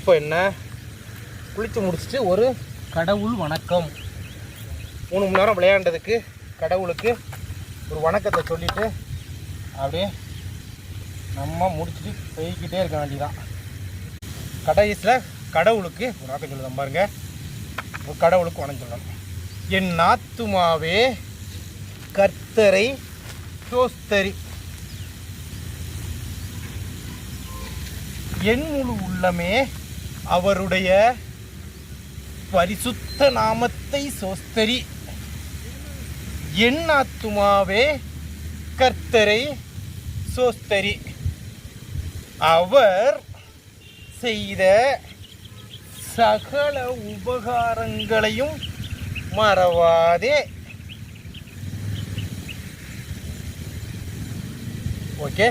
இப்போ என்ன, குளித்து முடிச்சுட்டு ஒரு கடவுள் வணக்கம். 3 மணி நேரம் விளையாண்டதுக்கு கடவுளுக்கு ஒரு வணக்கத்தை சொல்லிவிட்டு அப்படியே நம்ம முடிச்சுட்டு போய்கிட்டே இருக்க வேண்டியதான். கடைசியில் கடவுளுக்கு ஒரு வணக்கம் சொல்லுதான் பாருங்க. ஒரு கடவுளுக்கு வணக்கம் சொல்லணும். என் ஆத்துமாவே கர்த்தரை ஸ்தோத்தரி, என் முழு உள்ளமே அவருடைய பரிசுத்த நாமத்தை ஸ்தோத்தரி. என் ஆத்துமாவே கர்த்தரை ஸ்தோத்தரி, அவர் செய்த சகல உபகாரங்களையும் மறவாதே. ஓகே.